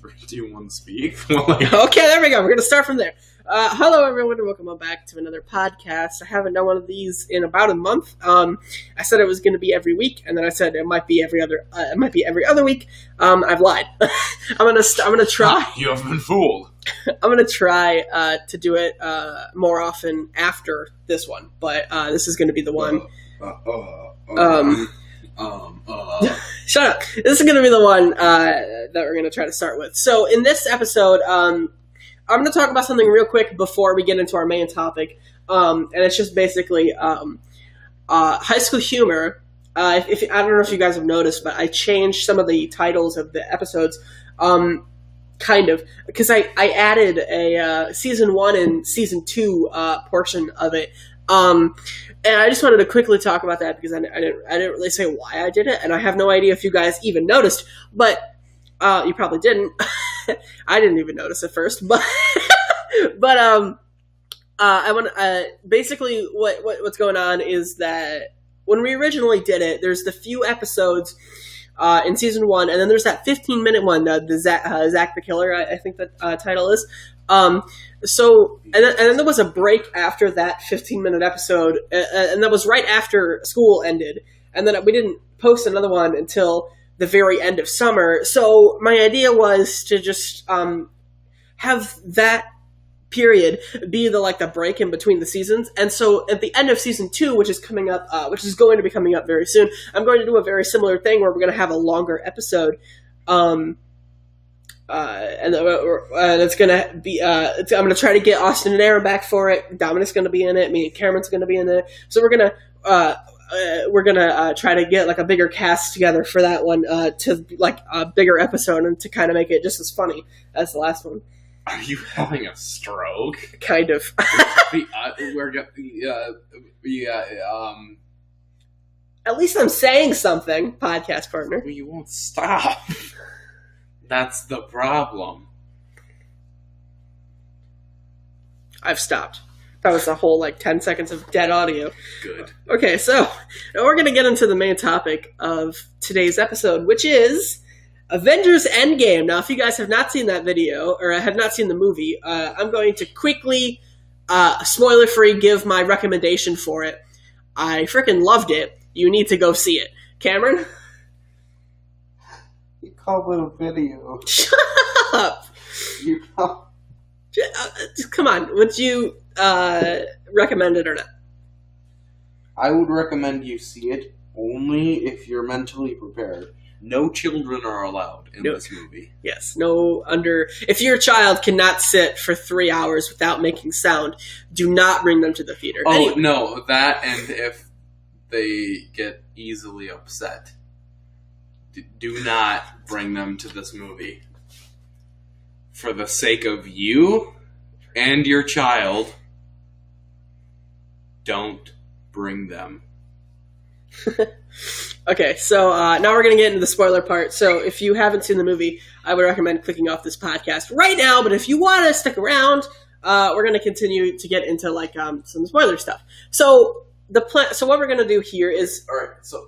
3, 2, 1, speak. Like... Okay, there we go. We're going to start from there. Hello, everyone, and welcome back to another podcast. I haven't done one of these in about a month. I said it was going to be every week, and then I said it might be every other. It might be every other week. I've lied. I'm gonna try. You have been fooled. I'm gonna try to do it more often after this one, but this is going to be the one. Shut up. This is going to be the one that we're going to try to start with. So in this episode, I'm going to talk about something real quick before we get into our main topic. And it's just basically high school humor. I don't know if you guys have noticed, but I changed some of the titles of the episodes, kind of, because I added a season 1 and season 2 portion of it. And I just wanted to quickly talk about that because I didn't really say why I did it, and I have no idea if you guys even noticed, but you probably didn't. I didn't even notice at first, but I want basically what's going on is that when we originally did it, there's the few episodes in season 1, and then there's that 15-minute one, the Zach the Killer, I think the title is. So, and then there was a break after that 15-minute episode, and that was right after school ended, and then we didn't post another one until the very end of summer. So my idea was to just have that period be the break in between the seasons. And so at the end of season 2, which is coming up, which is going to be coming up very soon, I'm going to do a very similar thing where we're going to have a longer episode. And it's gonna be. I'm gonna try to get Austin and Aaron back for it. Dominic's gonna be in it. Me and Cameron's gonna be in it. So we're gonna try to get a bigger cast together for that one, to a bigger episode and to kind of make it just as funny as the last one. Are you having a stroke? Kind of. At least I'm saying something, podcast partner. Well, you won't stop. That's the problem. I've stopped. That was a whole 10 seconds of dead audio. Good. Okay, so now we're going to get into the main topic of today's episode, which is Avengers Endgame. Now, if you guys have not seen that video, or have not seen the movie, I'm going to quickly, spoiler-free, give my recommendation for it. I freaking loved it. You need to go see it. Cameron? You call it a video. Shut up! Come on, would you recommend it or not? I would recommend you see it only if you're mentally prepared. No children are allowed in this movie. Yes, if your child cannot sit for 3 hours without making sound, do not bring them to the theater. Oh, anyway. No, that, and if they get easily upset, do not bring them to this movie. For the sake of you and your child, don't bring them. Okay, so now we're going to get into the spoiler part. So if you haven't seen the movie, I would recommend clicking off this podcast right now. But if you want to stick around, we're going to continue to get into some spoiler stuff. So So what we're going to do here is... All right, so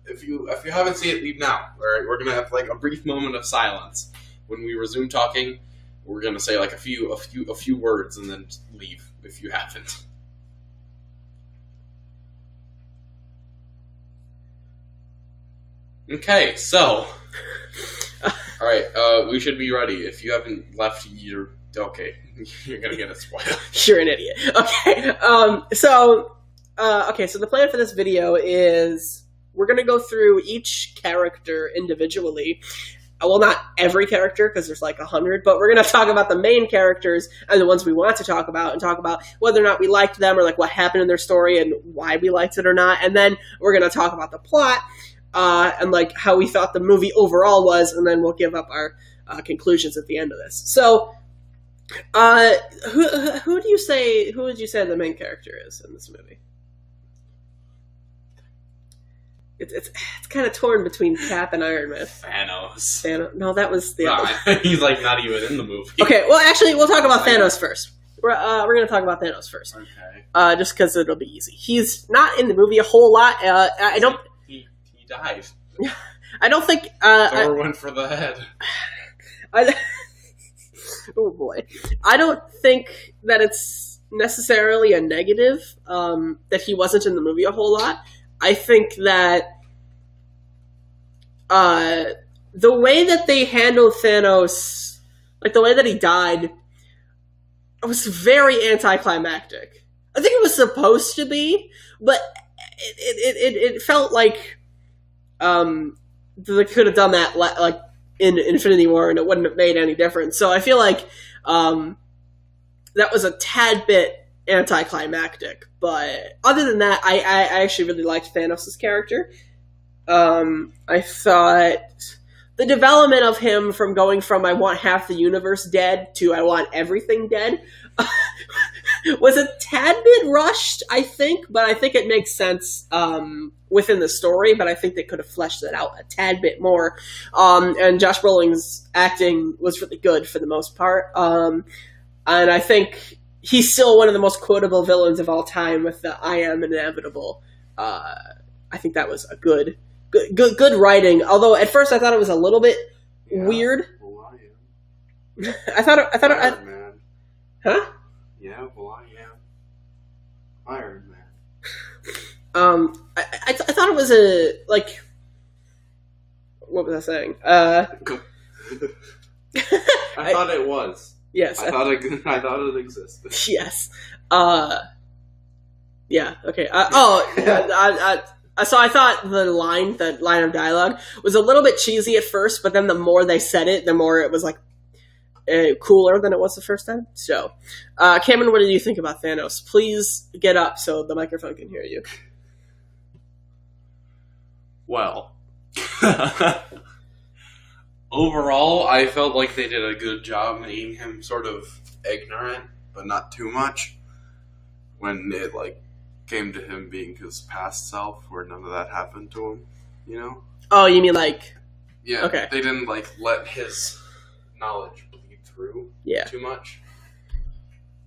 if you haven't seen it, leave now. All right, we're going to have a brief moment of silence. When we resume talking, we're going to say a few words and then leave if you haven't. Okay, so... All right, we should be ready. If you haven't left, you're... Okay, you're going to get a spoiler. You're an idiot. Okay, so the plan for this video is we're going to go through each character individually. Well, not every character, because there's 100, but we're going to talk about the main characters and the ones we want to talk about, and talk about whether or not we liked them, or what happened in their story and why we liked it or not. And then we're going to talk about the plot, and how we thought the movie overall was, and then we'll give up our conclusions at the end of this. So, who would you say the main character is in this movie? It's kind of torn between Cap and Iron Man. Thanos. No, that was the other. He's not even in the movie. Okay, well, actually, we'll talk about Thanos first. We're going to talk about Thanos first. Okay. Just because it'll be easy. He's not in the movie a whole lot. I don't. He died. I don't think. Thor went for the head. I, oh boy. I don't think that it's necessarily a negative that he wasn't in the movie a whole lot. I think that the way that they handled Thanos, like the way that he died, was very anticlimactic. I think it was supposed to be, but it felt like they could have done that like in Infinity War, and it wouldn't have made any difference. So I feel like that was a tad bit anticlimactic. But other than that, I actually really liked Thanos' character. I thought the development of him from going from I want half the universe dead to I want everything dead was a tad bit rushed, I think, but I think it makes sense within the story, but I think they could have fleshed that out a tad bit more. And Josh Brolin's acting was really good for the most part. And I think he's still one of the most quotable villains of all time with the I am inevitable. I think that was a good writing. Although at first I thought it was a little bit weird. Well, I thought Iron Man. huh? Yeah, well, I am Iron Man. I thought it was a like. What was I saying? I thought it was. Yes. I thought it existed. Yes. Yeah. Okay. So I thought the line of dialogue was a little bit cheesy at first, but then the more they said it, the more it was like cooler than it was the first time. So, Cameron, what did you think about Thanos? Please get up so the microphone can hear you. Well, overall, I felt like they did a good job making him sort of ignorant, but not too much. When it came to him being his past self, where none of that happened to him, you know? Oh, you mean like? Yeah. Okay. They didn't let his knowledge bleed through too much,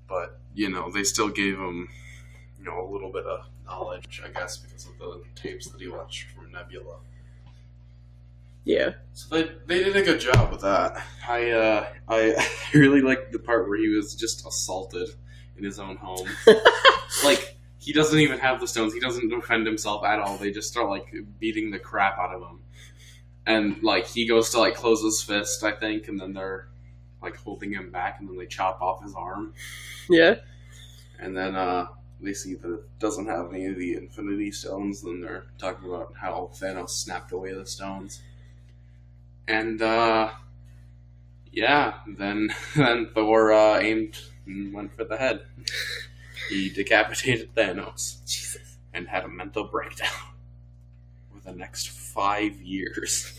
but they still gave him a little bit of knowledge, I guess, because of the tapes that he watched from Nebula. Yeah. So they did a good job with that. I really liked the part where he was just assaulted in his own home. He doesn't even have the stones. He doesn't defend himself at all. They just start beating the crap out of him. And he goes to close his fist, I think, and then they're holding him back, and then they chop off his arm. Yeah. And then they see that it doesn't have any of the Infinity Stones. Then they're talking about how Thanos snapped away the stones. And then Thor aimed and went for the head. He decapitated Thanos. Jesus. And had a mental breakdown for the next 5 years.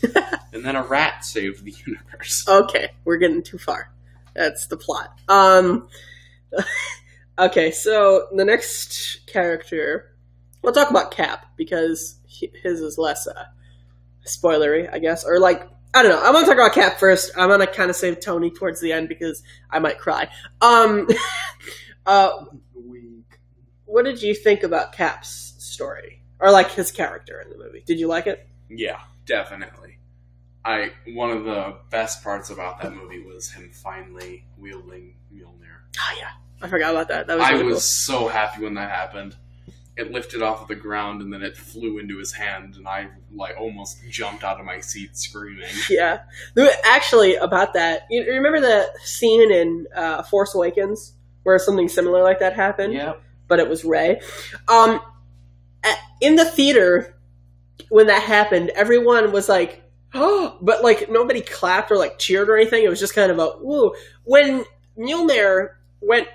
And then a rat saved the universe. Okay, we're getting too far. That's the plot. Okay, so the next character, we'll talk about Cap, because his is less spoilery, I guess. Or I don't know. I'm going to talk about Cap first. I'm going to kind of save Tony towards the end because I might cry. What did you think about Cap's story? Or his character in the movie? Did you like it? Yeah, definitely. One of the best parts about that movie was him finally wielding Mjolnir. Oh yeah, I forgot about that. That was I really was so happy when that happened. It lifted off of the ground and then it flew into his hand, and I almost jumped out of my seat screaming. Yeah, actually, about that, you remember the scene in Force Awakens where something similar like that happened? Yeah. But it was Rey. In the theater, when that happened, everyone was like, oh, but nobody clapped or cheered or anything. It was just kind of a, woo. When Mjolnir went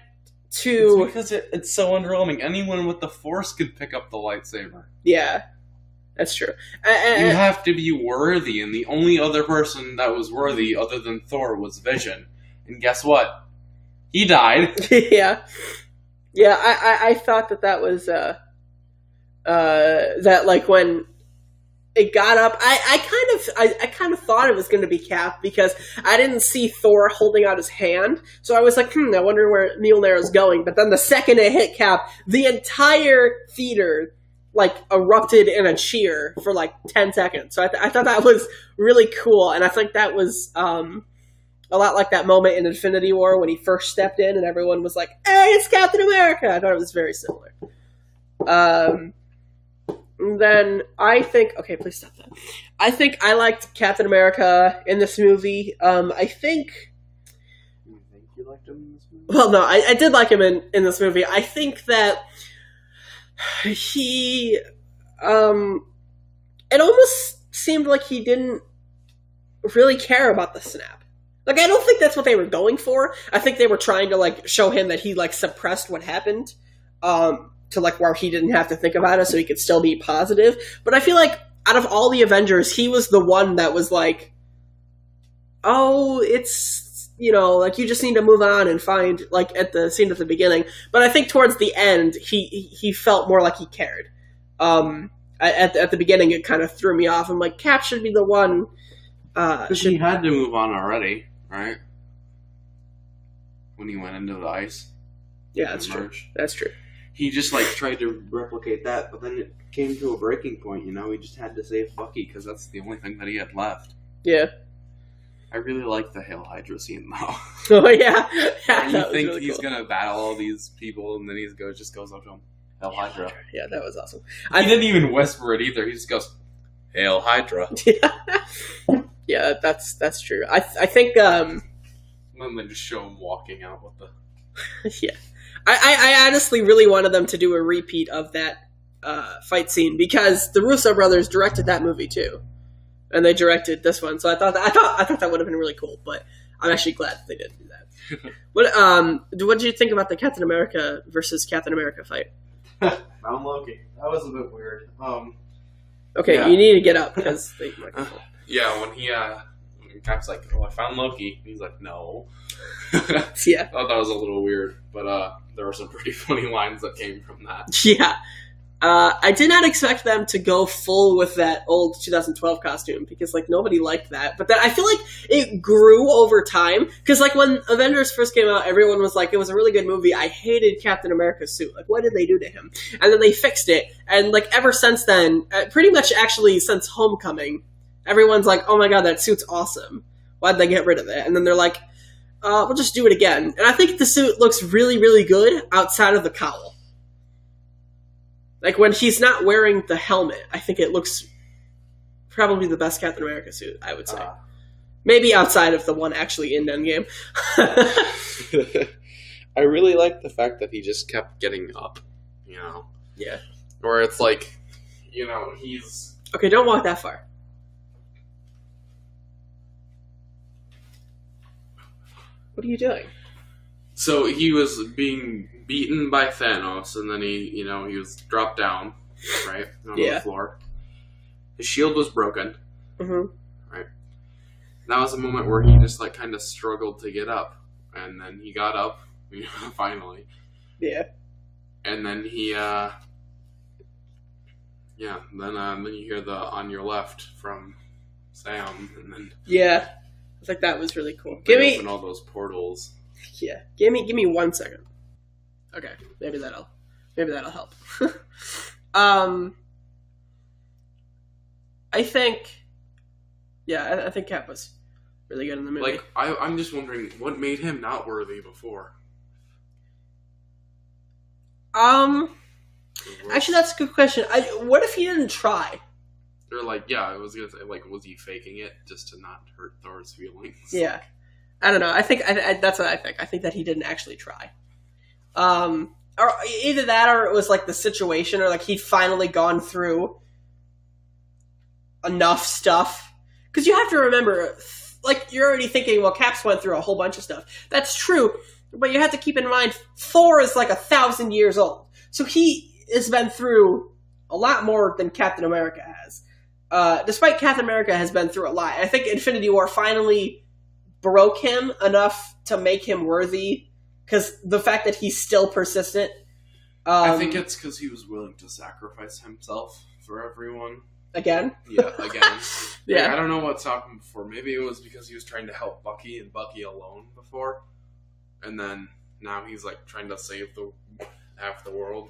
to... It's because it's so underwhelming. Anyone with the Force could pick up the lightsaber. Yeah, that's true. You have to be worthy, and the only other person that was worthy other than Thor was Vision. And guess what? He died. Yeah. Yeah, I thought that was that when it got up, I kind of thought it was going to be Cap because I didn't see Thor holding out his hand, so I was like, I wonder where Mjolnir is going. But then the second it hit Cap, the entire theater erupted in a cheer for 10 seconds. So I thought that was really cool, and I think that was A lot like that moment in Infinity War when he first stepped in and everyone was like, "Hey, it's Captain America!" I thought it was very similar. Then I think... Okay, please stop that. I think I liked Captain America in this movie. I think... You think you liked him in this movie? Well, no, I did like him in this movie. I think that he... it almost seemed like he didn't really care about the snap. Like, I don't think that's what they were going for. I think they were trying to, like, show him that he, like, suppressed what happened, to, like, where he didn't have to think about it so he could still be positive. But I feel like, out of all the Avengers, he was the one that was like, oh, it's, you know, like, you just need to move on and find, like, at the scene at the beginning. But I think towards the end, he felt more like he cared. At the beginning, it kind of threw me off. I'm like, Cap should be the one. Because he had to move on already, right? When he went into the ice. Yeah, that's true. That's true. He just, like, tried to replicate that, but then it came to a breaking point, you know? He just had to save Bucky, because that's the only thing that he had left. Yeah. I really like the Hail Hydra scene, though. Oh, yeah. You think really he's going to battle all these people, and then he just goes up to him. Hail Hydra. Yeah, that was awesome. He didn't even whisper it either. He just goes, Hail Hydra. Yeah, that's true. I think... And then they just show him walking out with the... Yeah. I honestly really wanted them to do a repeat of that fight scene because the Russo brothers directed that movie too, and they directed this one. So I thought that would have been really cool. But I'm actually glad that they didn't do that. What did you think about the Captain America versus Captain America fight? Found Loki. That was a bit weird. Okay, yeah. You need to get up because they. Yeah, when Cap's like, "Oh, I found Loki," he's like, "No." Yeah, I thought that was a little weird, but there were some pretty funny lines that came from that. Yeah. I did not expect them to go full with that old 2012 costume because, like, nobody liked that. But then I feel like it grew over time because, like, when Avengers first came out, everyone was like, it was a really good movie. I hated Captain America's suit. Like, what did they do to him? And then they fixed it. And, like, ever since then, pretty much actually since Homecoming, everyone's like, oh my god, that suit's awesome. Why'd they get rid of it? And then they're like, we'll just do it again. And I think the suit looks really, really good outside of the cowl. Like, when he's not wearing the helmet, I think it looks probably the best Captain America suit, I would say. Maybe outside of the one actually in Endgame. I really like the fact that he just kept getting up, you know? Yeah. Where it's like, you know, he's... Okay, don't walk that far. What are you doing? So he was being beaten by Thanos, and then he was dropped down, right, on the floor. His shield was broken, right. That was a moment where he just like kind of struggled to get up, and then he got up, finally. Yeah. And then he, then you hear the "on your left" from Sam, and then I think that was really cool. Open all those portals. Yeah, give me 1 second. Okay, maybe that'll help. I think Cap was really good in the movie. Like, I'm just wondering what made him not worthy before. Actually, that's a good question. What if he didn't try? Or like, I was gonna say, like, was he faking it just to not hurt Thor's feelings? Yeah. I don't know. I think that's what I think. I think that he didn't actually try. Or either that, or it was like the situation, or like he'd finally gone through enough stuff. Because you have to remember, like, you're already thinking, well, Cap's went through a whole bunch of stuff. That's true, but you have to keep in mind, Thor is like 1,000 years old. So he has been through a lot more than Captain America has. Despite Captain America has been through a lot. I think Infinity War finally broke him enough to make him worthy, because the fact that he's still persistent. I think it's because he was willing to sacrifice himself for everyone. Again? Yeah, again. Yeah. Like, I don't know what's happened before. Maybe it was because he was trying to help Bucky and Bucky alone before. And then now he's like trying to save half the world,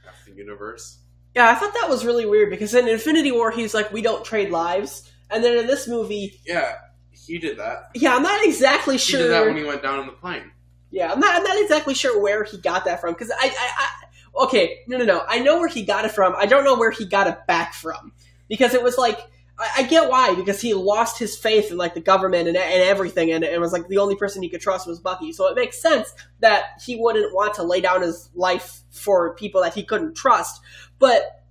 half the universe. Yeah, I thought that was really weird, because in Infinity War he's like, we don't trade lives. And then in this movie... Yeah. He did that. Yeah, I'm not exactly sure. He did that when he went down in the plane. Yeah, I'm not exactly sure where he got that from, because okay, no. I know where he got it from. I don't know where he got it back from, because it was like, I get why, because he lost his faith in, like, the government and everything, and it was like the only person he could trust was Bucky. So it makes sense that he wouldn't want to lay down his life for people that he couldn't trust. But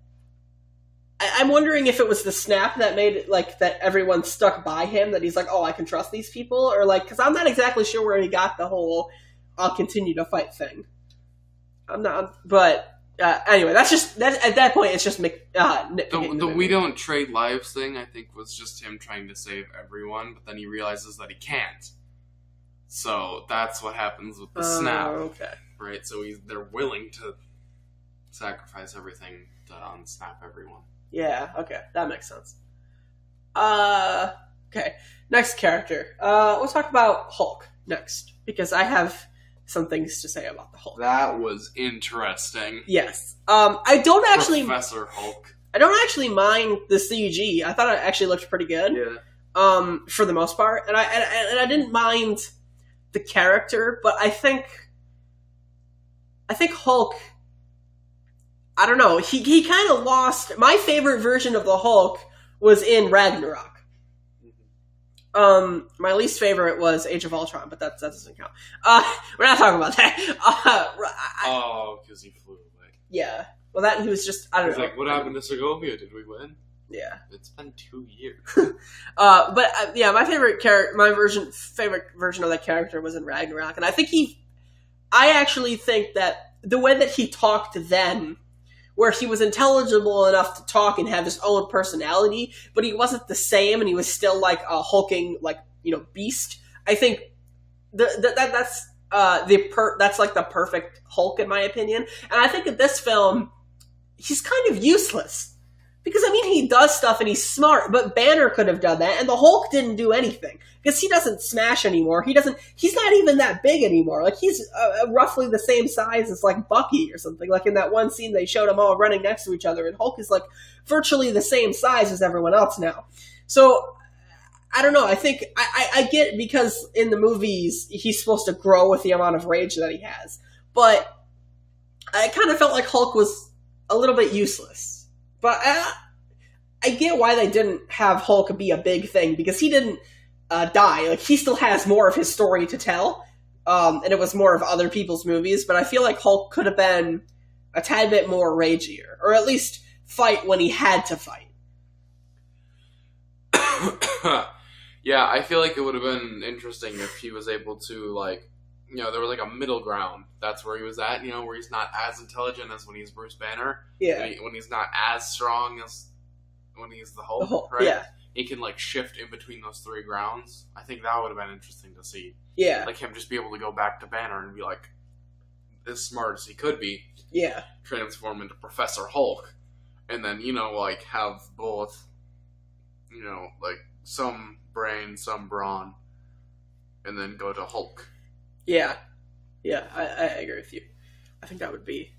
I'm wondering if it was the snap that made it, like, that everyone stuck by him, that he's like, oh, I can trust these people, or, like, because I'm not exactly sure where he got the whole I'll continue to fight thing. I'm not, but anyway, at that point, it's just nitpicking. The we don't trade lives thing, I think, was just him trying to save everyone, but then he realizes that he can't. So that's what happens with the snap. Okay. Right? So they're willing to sacrifice everything to unsnap everyone. Yeah, okay. That makes sense. Okay. Next character. We'll talk about Hulk next, because I have some things to say about the Hulk. That was interesting. Yes. I don't actually... Professor Hulk. I don't actually mind the CG. I thought it actually looked pretty good. Yeah. For the most part. And I didn't mind the character, but I think Hulk... I don't know. He kind of lost... My favorite version of the Hulk was in Ragnarok. My least favorite was Age of Ultron, but that doesn't count. We're not talking about that. Because he flew away. Yeah. Well, that he was just, I don't know. Like, what happened to Segovia? Did we win? Yeah. It's been 2 years. Yeah, my favorite version of that character was in Ragnarok, and I actually think that the way that he talked then, where he was intelligible enough to talk and have his own personality, but he wasn't the same, and he was still like a hulking, like, beast. I think that's like the perfect Hulk, in my opinion. And I think in this film, he's kind of useless. Because, I mean, he does stuff and he's smart, but Banner could have done that, and the Hulk didn't do anything. Because he doesn't smash anymore. He's not even that big anymore. Like, he's roughly the same size as, like, Bucky or something. Like, in that one scene, they showed them all running next to each other, and Hulk is, like, virtually the same size as everyone else now. So, I don't know. I think, I get, because in the movies, he's supposed to grow with the amount of rage that he has. But I kind of felt like Hulk was a little bit useless. But I get why they didn't have Hulk be a big thing, because he didn't die. Like, he still has more of his story to tell, and it was more of other people's movies, but I feel like Hulk could have been a tad bit more ragier, or at least fight when he had to fight. Yeah, I feel like it would have been interesting if he was able to, like, there was like a middle ground. That's where he was at, where he's not as intelligent as when he's Bruce Banner. Yeah. When he's not as strong as when he's the Hulk, right? Yeah. He can, like, shift in between those three grounds. I think that would have been interesting to see. Yeah. Like, him just be able to go back to Banner and be, like, as smart as he could be. Yeah. Transform into Professor Hulk. And then, like, have both, like, some brain, some brawn. And then go to Hulk. Yeah. Yeah, I agree with you. I think that would be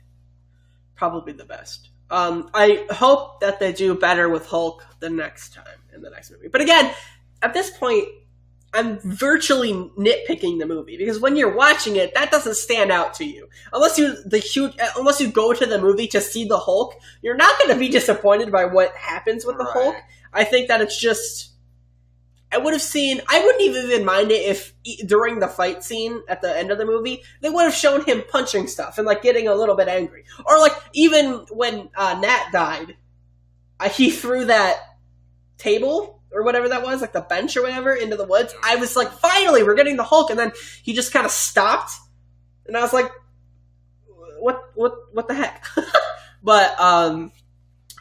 probably the best. I hope that they do better with Hulk the next time in the next movie. But again, at this point, I'm virtually nitpicking the movie, because when you're watching it, that doesn't stand out to you. Unless you go to the movie to see the Hulk, you're not going to be disappointed by what happens with the Hulk. I think that it's just... I wouldn't even mind it if during the fight scene at the end of the movie, they would have shown him punching stuff and, like, getting a little bit angry. Or, like, even when Nat died, he threw that table or whatever that was, like the bench or whatever, into the woods. I was like, finally, we're getting the Hulk. And then he just kind of stopped. And I was like, what the heck? But other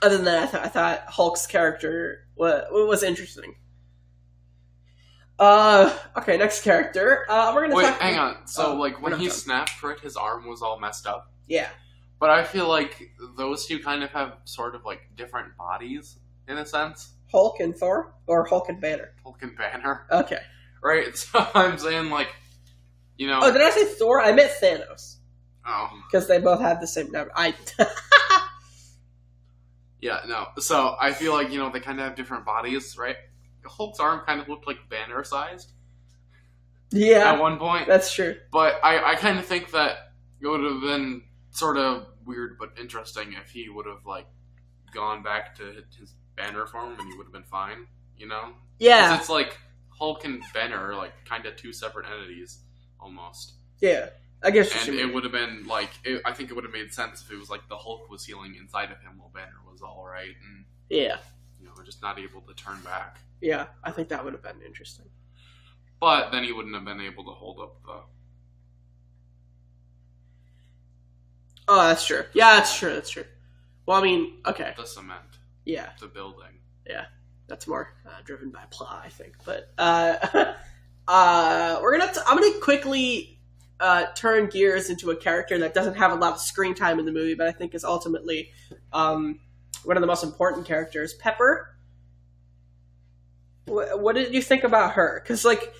than that, I thought Hulk's character was interesting. Okay, next character. We're gonna talk. Hang on. So, when he snapped, right, his arm was all messed up. Yeah. But I feel like those two kind of have sort of, like, different bodies, in a sense. Hulk and Thor? Or Hulk and Banner? Hulk and Banner. Okay. Right? So I'm saying, like, Oh, did I say Thor? I meant Thanos. Oh. Because they both have the same number. Yeah, no. So I feel like, they kind of have different bodies, right? Hulk's arm kind of looked like Banner sized Yeah, at one point. that's true. But I kind of think that it would have been sort of weird but interesting if he would have like gone back to his Banner form and he would have been fine. You know? Yeah. 'Cause it's like Hulk and Banner are like kind of two separate entities almost. Yeah. I guess you And should. it would have been like, I think it would have made sense if it was like the Hulk was healing inside of him while Banner was all right and Yeah. just not able to turn back. Yeah. I think that would have been interesting. But then he wouldn't have been able to hold up Oh, that's true. Yeah, that's true. That's true. Well, I mean, okay. the cement, Yeah. the building. Yeah. That's more driven by plot, I think. But I'm gonna quickly turn gears into a character that doesn't have a lot of screen time in the movie, but I think is ultimately one of the most important characters, Pepper. What did you think about her? Because, like,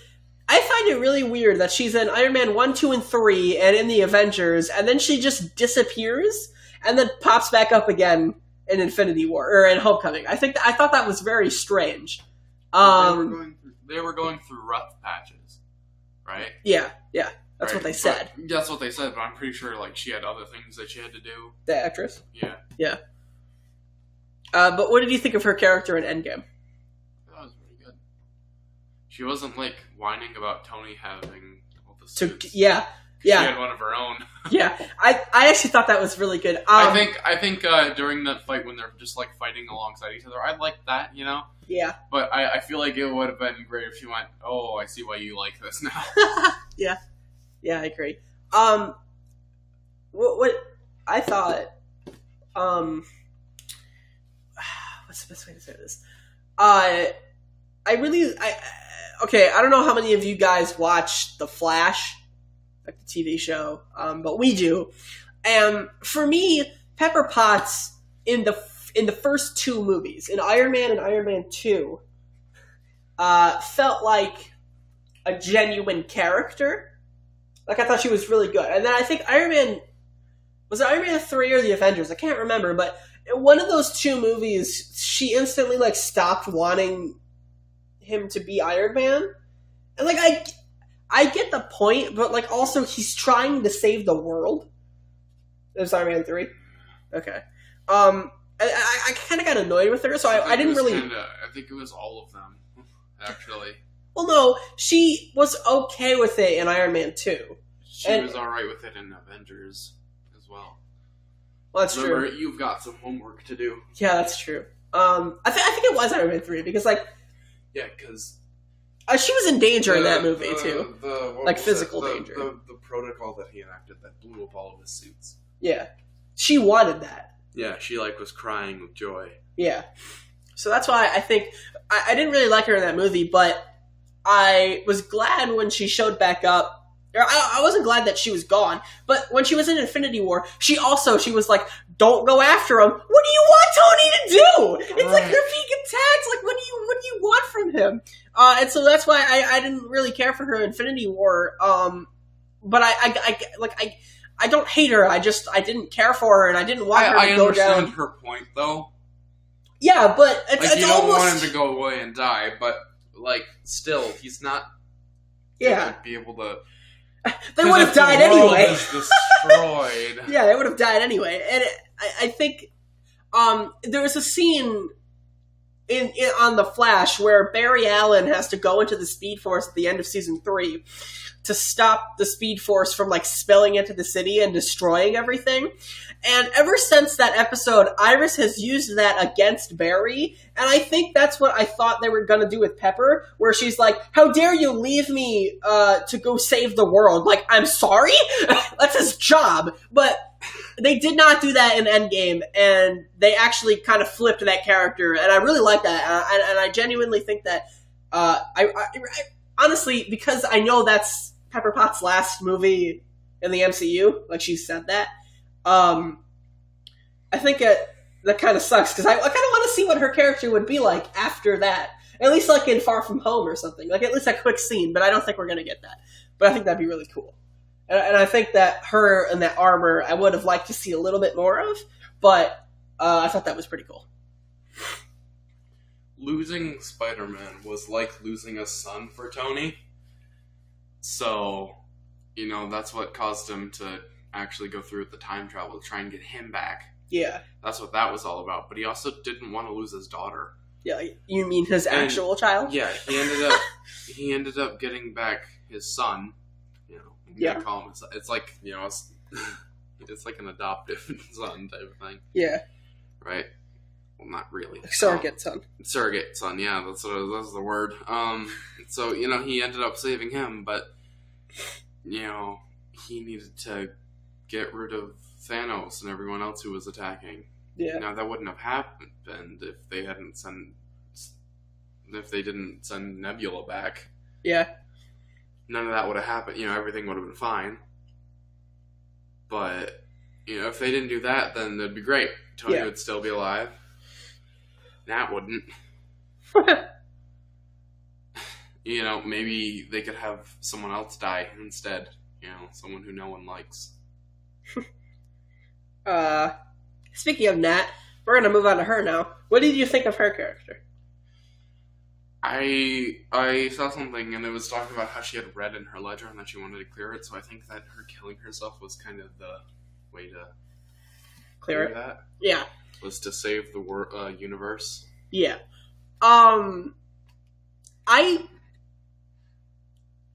I find it really weird that she's in Iron Man 1, 2, and 3 and in the Avengers, and then she just disappears and then pops back up again in Infinity War, or in Homecoming. I thought that was very strange. They were going through rough patches, right? Yeah, that's Right, what they said. That's what they said, but I'm pretty sure like she had other things that she had to do. The actress? Yeah. But what did you think of her character in Endgame? That was pretty good. She wasn't like whining about Tony having all the So, suits. yeah. She had one of her own. Yeah, I actually thought that was really good. I think during that fight when they're just like fighting alongside each other, I liked that, you know. Yeah. But I feel like it would have been great if she went, "Oh, I see why you like this now." Yeah, I agree. What I thought, what's the best way to say this? I don't know how many of you guys watch The Flash, like the TV show, but we do. And for me, Pepper Potts in the first two movies, in Iron Man and Iron Man 2, felt like a genuine character. Like, I thought she was really good. And then I think was it Iron Man 3 or the Avengers? I can't remember, but in one of those two movies, she instantly, like, stopped wanting him to be Iron Man. And, like, I get the point, but, like, also he's trying to save the world. It was Iron Man 3? Okay. I kind of got annoyed with her, so I didn't really... I think it was all of them, actually. Well, no, she was okay with it in Iron Man 2. She was alright with it in Avengers as well. Well, that's Remember, true. you've got some homework to do. Yeah, that's true. I think it was Iron Man 3, because, like... Yeah, because... she was in danger in that movie, too. Like, physical danger. The protocol that he enacted that blew up all of his suits. Yeah. She wanted that. Yeah, she, like, was crying with joy. Yeah. So that's why I think... I didn't really like her in that movie, but I was glad when she showed back up. I wasn't glad that she was gone, but when she was in Infinity War, she was like, "Don't go after him. What do you want Tony to do? It's like they're being attacked. Like, what do you want from him?" And so that's why I didn't really care for her in Infinity War. But I don't hate her. I didn't care for her, and I didn't want her to go down. I understand her point, though. Yeah, but it's you don't almost... want him to go away and die, but like, still, he's not. Yeah, be able to. They would have died the world anyway. Is destroyed. Yeah, they would have died anyway, and I think there was a scene on The Flash where Barry Allen has to go into the Speed Force at the end of season 3 to stop the Speed Force from like spilling into the city and destroying everything. And ever since that episode, Iris has used that against Barry, and I think that's what I thought they were going to do with Pepper, where she's like, "How dare you leave me to go save the world?" Like, I'm sorry? That's his job. But they did not do that in Endgame, and they actually kind of flipped that character, and I really like that, and I genuinely think that, I honestly, because I know that's Pepper Potts' last movie in the MCU, like she said that, I think that kind of sucks, because I kind of want to see what her character would be like after that. At least like in Far From Home or something. Like at least a quick scene, but I don't think we're going to get that. But I think that'd be really cool. And I think that her and that armor I would have liked to see a little bit more of, but I thought that was pretty cool. losing Spider-Man was like losing a son for Tony. So, that's what caused him to actually go through with the time travel, to try and get him back. Yeah. That's what that was all about. But he also didn't want to lose his daughter. Yeah, you mean his actual child? Yeah, he ended up getting back his son. I'm gonna call him. It's like it's like an adoptive son type of thing. Yeah. Right. Well, not really. Surrogate son. Surrogate son. Yeah, that's the word. So he ended up saving him, but he needed to get rid of Thanos and everyone else who was attacking. Yeah. Now that wouldn't have happened if they didn't send Nebula back. Yeah. None of that would have happened. Everything would have been fine. But if they didn't do that, then that'd be great. Tony would still be alive. Nat wouldn't. Maybe they could have someone else die instead. Someone who no one likes. Speaking of Nat, we're gonna move on to her now. What did you think of her character? I saw something, and it was talking about how she had red in her ledger and that she wanted to clear it, so I think that her killing herself was kind of the way to clear it. That. Yeah. Was to save the universe. Yeah. I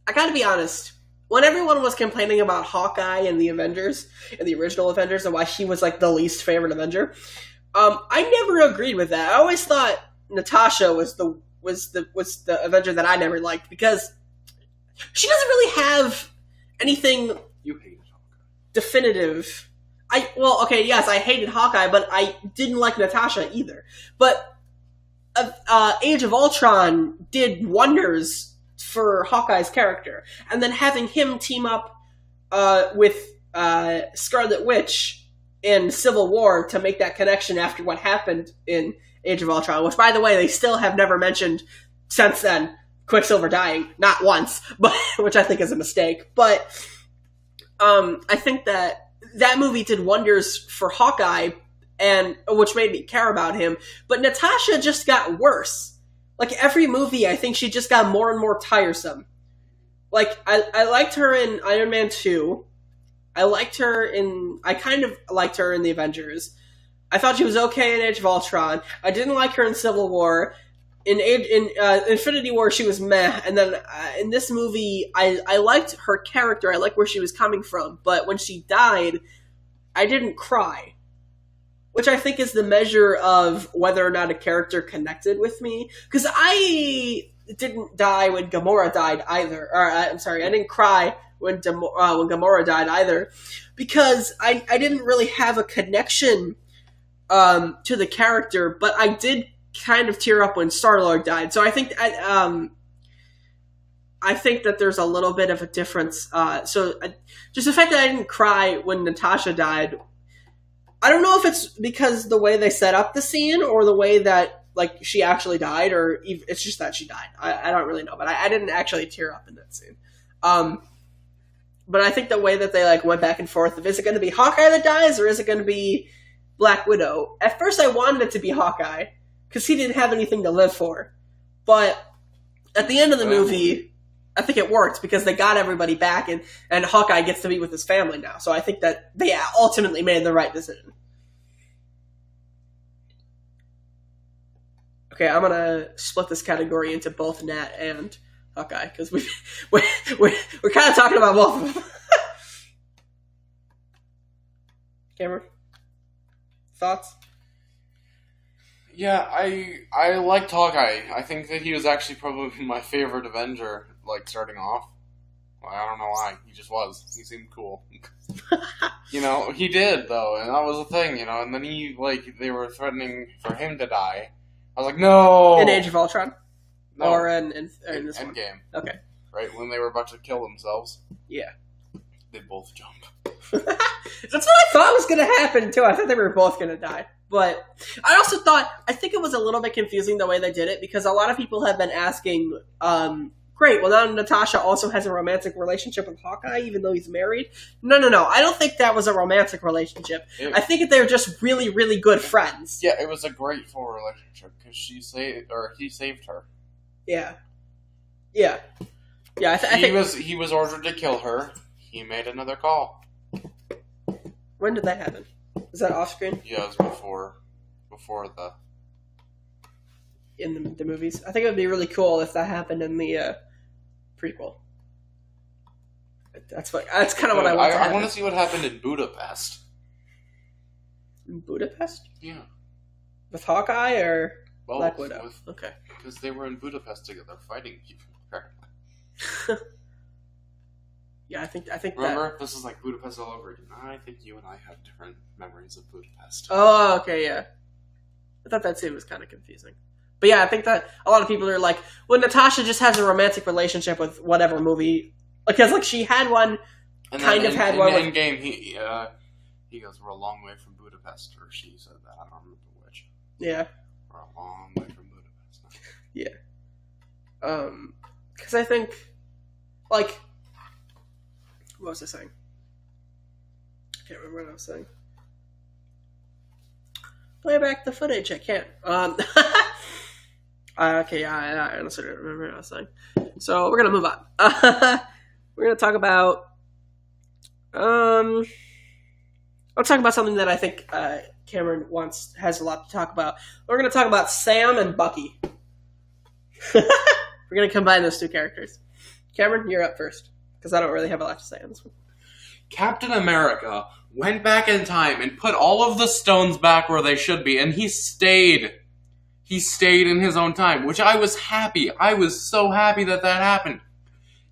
gotta be honest. When everyone was complaining about Hawkeye and the Avengers, and the original Avengers, and why she was like the least favorite Avenger, I never agreed with that. I always thought Natasha was the Avenger that I never liked, because she doesn't really have anything definitive. I hated Hawkeye, but I didn't like Natasha either. But Age of Ultron did wonders for Hawkeye's character, and then having him team up with Scarlet Witch in Civil War to make that connection after what happened in Age of Ultron, which, by the way, they still have never mentioned since then Quicksilver dying, not once, but which I think is a mistake. But I think that movie did wonders for Hawkeye, and which made me care about him. But Natasha just got worse. Like, every movie, I think she just got more and more tiresome. Like, I liked her in Iron Man 2. I kind of liked her in The Avengers. I thought she was okay in Age of Ultron. I didn't like her in Civil War. In Infinity War, she was meh. And then in this movie, I liked her character. I liked where she was coming from. But when she died, I didn't cry. Which I think is the measure of whether or not a character connected with me. Because I didn't die when Gamora died either. I didn't cry when Gamora died either. Because I didn't really have a connection to the character, but I did kind of tear up when Star-Lord died. So I think that there's a little bit of a difference. Just the fact that I didn't cry when Natasha died, I don't know if it's because the way they set up the scene or the way that like she actually died, or it's just that she died. I don't really know, but I didn't actually tear up in that scene. But I think the way that they like went back and forth of, is it going to be Hawkeye that dies or is it going to be Black Widow? At first I wanted it to be Hawkeye because he didn't have anything to live for. But at the end of the movie, I think it worked because they got everybody back and Hawkeye gets to be with his family now. So I think that they ultimately made the right decision. Okay, I'm going to split this category into both Nat and Hawkeye because we're kind of talking about both of them. Cameron? Thoughts? Yeah, I liked Hawkeye. I think that he was actually probably my favorite Avenger, like, starting off. Well, I don't know why. He just was. He seemed cool. He did, though, and that was the thing, and then they were threatening for him to die. I was like, no! In Age of Ultron? No. Or in this one? Endgame. Okay. Right, when they were about to kill themselves. Yeah. They both jump. That's what I thought was going to happen, too. I thought they were both going to die. But I think it was a little bit confusing the way they did it, because a lot of people have been asking great. Well, now Natasha also has a romantic relationship with Hawkeye, even though he's married. No. I don't think that was a romantic relationship. I think they're just really, really good friends. Yeah, it was a grateful relationship because he saved her. Yeah. I think he was ordered to kill her. He made another call. When did that happen? Was that off screen? Yeah, it was before the. In the movies. I think it would be really cool if that happened in the prequel. That's kind of what I want. I want to see what happened in Budapest. In Budapest? Yeah. With Hawkeye or Both, Black Widow? Okay. Because they were in Budapest together fighting people. Yeah, I think. Remember, this is like Budapest all over again. I think you and I have different memories of Budapest. Oh, okay, yeah. I thought that scene was kind of confusing. But yeah, I think that a lot of people are like, well, Natasha just has a romantic relationship with whatever movie. Because, like, she had one, and kind of had one. In Endgame, he goes, we're a long way from Budapest, or she said that. I don't remember which. Yeah. We're a long way from Budapest. Yeah. Because I think, like, what was I saying? I can't remember what I was saying. Play back the footage. I can't. Okay, I honestly don't remember what I was saying. So we're gonna move on. We're gonna talk about. I'll talk about something that I think Cameron has a lot to talk about. We're gonna talk about Sam and Bucky. We're gonna combine those two characters. Cameron, you're up first because I don't really have a lot to say on this one. Captain America went back in time and put all of the stones back where they should be, and he stayed. He stayed in his own time, which I was happy. I was so happy that happened.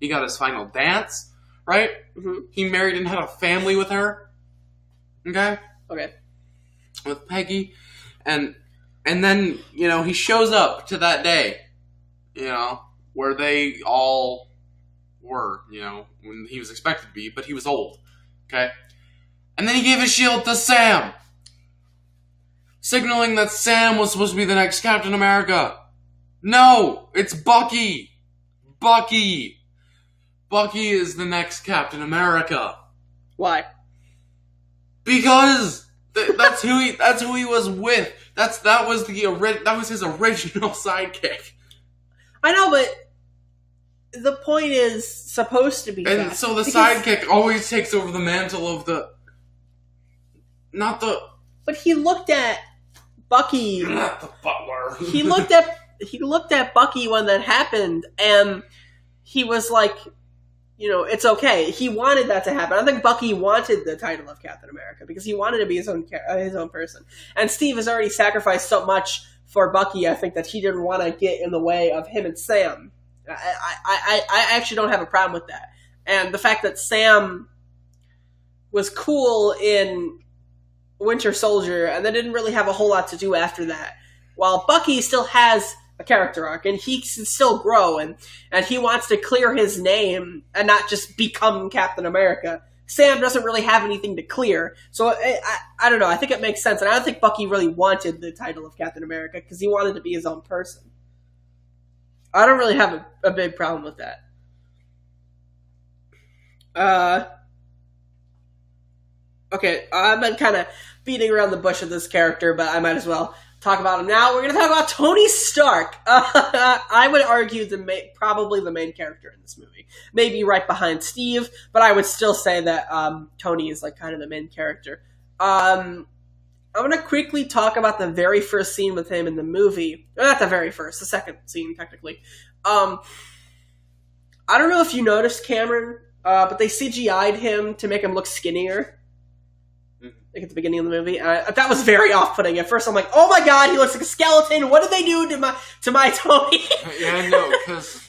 He got his final dance, right? Mm-hmm. He married and had a family with her. Okay? Okay. With Peggy. And then, he shows up to that day, where they all were, when he was expected to be, but he was old. Okay? And then he gave his shield to Sam, signaling that Sam was supposed to be the next Captain America. No! It's Bucky! Bucky is the next Captain America. Why? Because that's who he was with. That was his original sidekick. I know, but the point is supposed to be and that. So the sidekick always takes over the mantle of But he looked at Bucky. Not the butler. he looked at Bucky when that happened, and he was like, it's okay. He wanted that to happen. I think Bucky wanted the title of Captain America because he wanted to be his own person. And Steve has already sacrificed so much for Bucky, I think, that he didn't want to get in the way of him and Sam. I actually don't have a problem with that. And the fact that Sam was cool in Winter Soldier and then didn't really have a whole lot to do after that, while Bucky still has a character arc and he can still grow and he wants to clear his name and not just become Captain America. Sam doesn't really have anything to clear, so I don't know. I think it makes sense, and I don't think Bucky really wanted the title of Captain America because he wanted to be his own person. I don't really have a big problem with that. Okay, I've been kind of beating around the bush with this character, but I might as well talk about him now. We're going to talk about Tony Stark. I would argue probably the main character in this movie. Maybe right behind Steve, but I would still say that Tony is like kind of the main character. I'm going to quickly talk about the very first scene with him in the movie. Not the very first, the second scene, technically. I don't know if you noticed, Cameron, but they CGI'd him to make him look skinnier. Like at the beginning of the movie. That was very off-putting. At first I'm like, oh my god, he looks like a skeleton. What did they do to my Tony? Yeah, I know, because,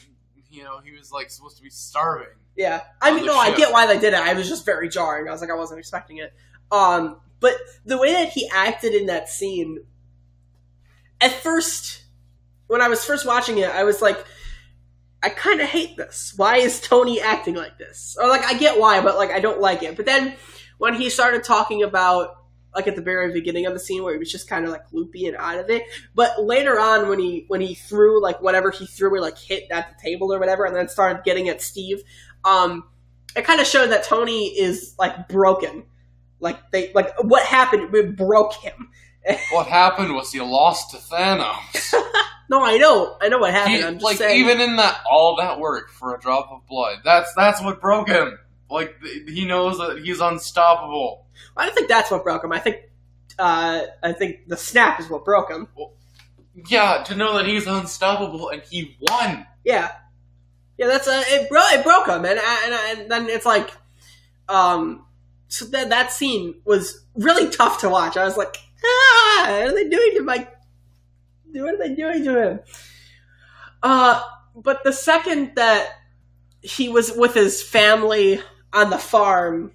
he was like supposed to be starving. Yeah. I mean, no, I get why they did it. I was just very jarring. I was like, I wasn't expecting it. But the way that he acted in that scene, at first, when I was first watching it, I was like, I kind of hate this. Why is Tony acting like this? Or, like, I get why, but, like, I don't like it. But then, when he started talking about like at the very beginning of the scene where he was just kind of like loopy and out of it. But later on, when he threw like whatever he threw, or like hit at the table or whatever, and then started getting at Steve, it kind of showed that Tony is like broken. Like what happened? It broke him. What happened was he lost to Thanos. No, I know what happened. I'm just like saying. even in all that work for a drop of blood, that's what broke him. Like he knows that he's unstoppable. I don't think that's what broke him. I think the snap is what broke him. Well, yeah, to know that he's unstoppable and he won. Yeah, that's it broke him, and then it's like, so that scene was really tough to watch. I was like, what are they doing to Mike? What are they doing to him? But the second that he was with his family on the farm,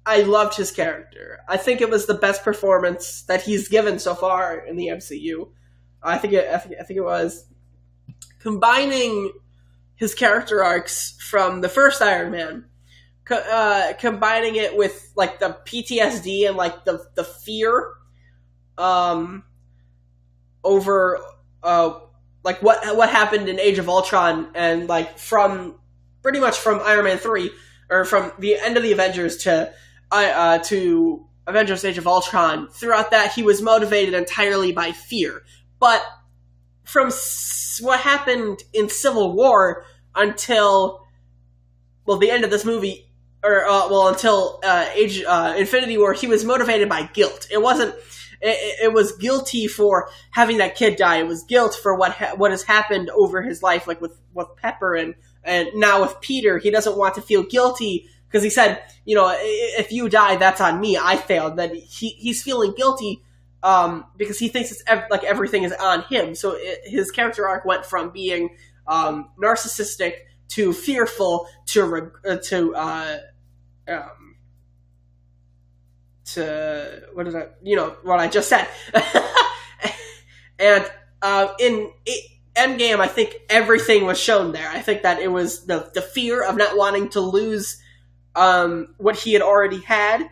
I loved his character. I think it was the best performance that he's given so far in the MCU. I think it was combining his character arcs from the first Iron Man, combining it with like the PTSD and like the fear, over like what happened in Age of Ultron, and like from pretty much from Iron Man 3, or from the end of the Avengers to Avengers Age of Ultron. Throughout that, he was motivated entirely by fear. But from what happened in Civil War until, well, the end of this movie, or until Infinity War, he was motivated by guilt. It wasn't. It was guilty for having that kid die. It was guilt for what has happened over his life, like with Pepper and now with Peter. He doesn't want to feel guilty because he said, if you die, that's on me. I failed. That he's feeling guilty because he thinks it's like everything is on him. So his character arc went from being narcissistic to fearful to what I just said. And in Endgame, I think everything was shown there. I think that it was the fear of not wanting to lose what he had already had,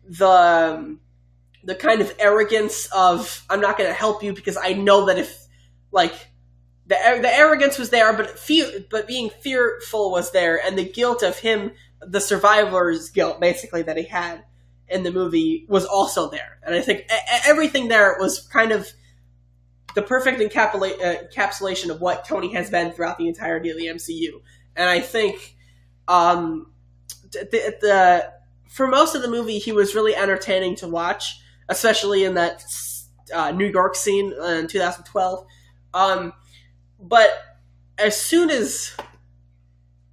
the kind of arrogance of, I'm not going to help you because I know that if, like, the arrogance was there, but being fearful was there, and the guilt of him, the survivor's guilt, basically, that he had in the movie was also there. And I think everything there was kind of the perfect encapsulation of what Tony has been throughout the entirety of the MCU. And I think for most of the movie, he was really entertaining to watch, especially in that New York scene in 2012. But as soon as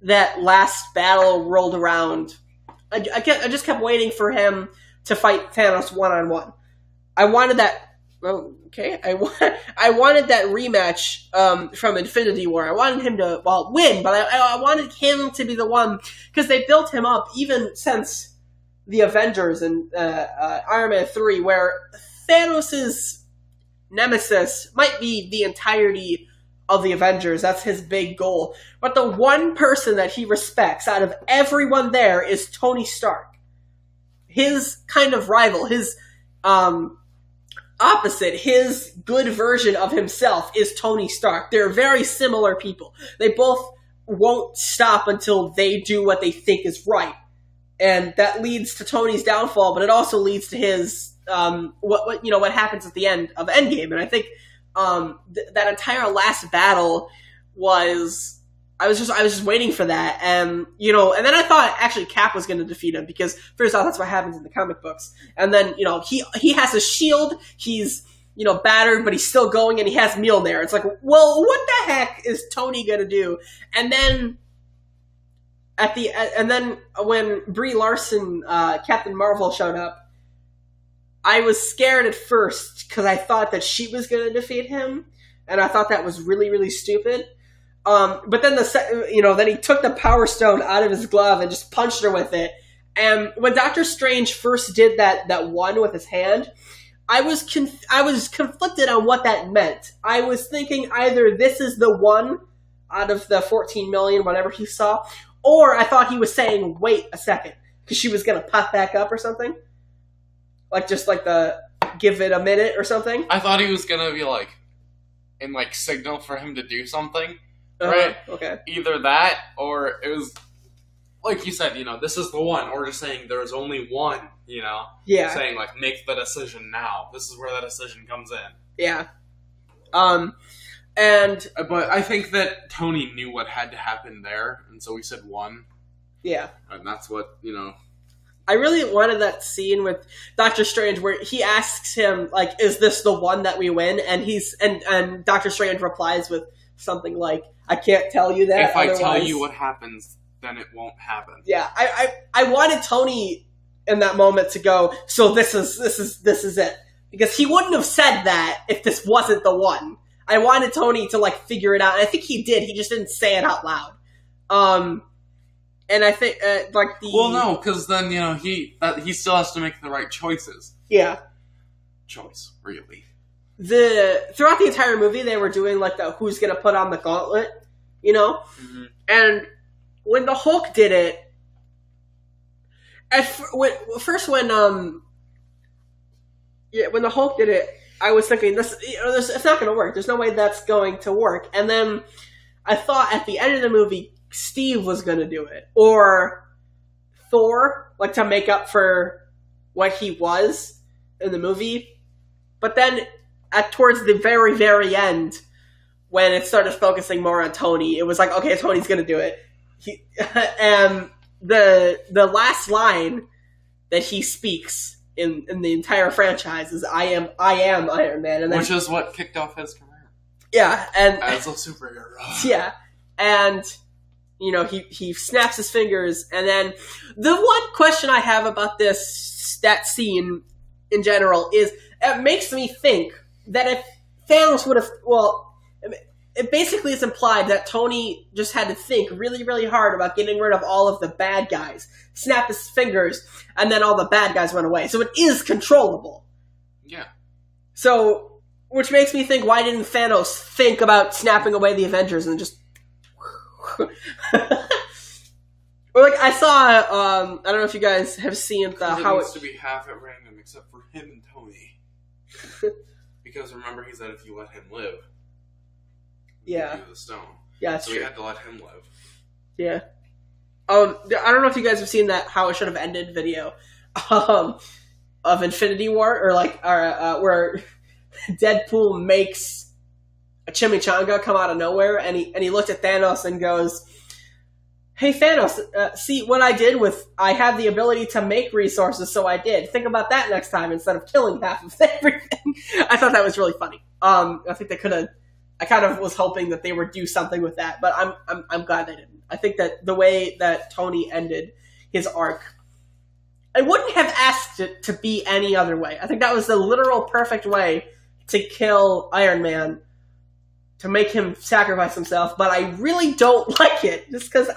that last battle rolled around, I just kept waiting for him to fight Thanos one-on-one. I wanted that. Well, okay, I wanted that rematch from Infinity War. I wanted him to win, but I wanted him to be the one, because they built him up even since the Avengers and Iron Man 3, where Thanos' nemesis might be the entirety of the Avengers. That's his big goal. But the one person that he respects out of everyone there is Tony Stark. His kind of rival, his opposite, his good version of himself is Tony Stark. They're very similar people. They both won't stop until they do what they think is right. And that leads to Tony's downfall, but it also leads to his what happens at the end of Endgame. And I think that entire last battle was, I was just waiting for that, and and then I thought actually Cap was going to defeat him, because first off, that's what happens in the comic books, and then he has a shield, he's battered, but he's still going, and he has Mjolnir. It's like, well, what the heck is Tony going to do? And then when Brie Larson, Captain Marvel, showed up, I was scared at first because I thought that she was going to defeat him, and I thought that was really, really stupid. But then then he took the Power Stone out of his glove and just punched her with it. And when Doctor Strange first did that one with his hand, I was conflicted on what that meant. I was thinking either this is the one out of the 14 million, whatever he saw, or I thought he was saying, wait a second, because she was going to pop back up or something. Like, just like the give it a minute or something? I thought he was gonna be like, in like signal for him to do something, right? Okay. Either that, or it was, like you said, this is the one, or just saying there's only one, Yeah. saying like, make the decision now. This is where that decision comes in. Yeah. But I think that Tony knew what had to happen there, and so he said one. Yeah. And that's what, I really wanted that scene with Doctor Strange where he asks him, like, is this the one that we win? And and Doctor Strange replies with something like, I can't tell you that. If I tell you what happens, then it won't happen. Yeah, I wanted Tony in that moment to go, so this is it. Because he wouldn't have said that if this wasn't the one. I wanted Tony to, like, figure it out. And I think he did. He just didn't say it out loud. And I think, like, the... Well, no, because then, he still has to make the right choices. Yeah. Choice, really. Throughout the entire movie, they were doing, like, the who's gonna put on the gauntlet, Mm-hmm. And when the Hulk did it, when the Hulk did it, I was thinking, it's not gonna work. There's no way that's going to work. And then I thought at the end of the movie, Steve was going to do it. Or Thor, like, to make up for what he was in the movie. But then, towards the very, very end, when it started focusing more on Tony, it was like, okay, Tony's going to do it. And the last line that he speaks in the entire franchise is, I am Iron Man. And then, which is what kicked off his career. Yeah. And as a superhero. Yeah. And... he snaps his fingers, and then the one question I have about that scene in general is it makes me think that if Thanos would have, it basically is implied that Tony just had to think really, really hard about getting rid of all of the bad guys, snap his fingers, and then all the bad guys went away. So it is controllable. Yeah. So, which makes me think, why didn't Thanos think about snapping away the Avengers and just... Or like I saw, I don't know if you guys have seen how it needs to be half at random except for him and Tony. Because remember, he said if you let him live, yeah, you the stone. Yeah, that's so true. We had to let him live. Yeah. I don't know if you guys have seen that how it should have ended video, of Infinity War where Deadpool makes a chimichanga come out of nowhere, and he looked at Thanos and goes, hey Thanos, see what I did I have the ability to make resources, so I did. Think about that next time instead of killing half of everything. I thought that was really funny. I think they could have, I kind of was hoping that they would do something with that, but I'm glad they didn't. I think that the way that Tony ended his arc, I wouldn't have asked it to be any other way. I think that was the literal perfect way to kill Iron Man, to make him sacrifice himself, but I really don't like it, just because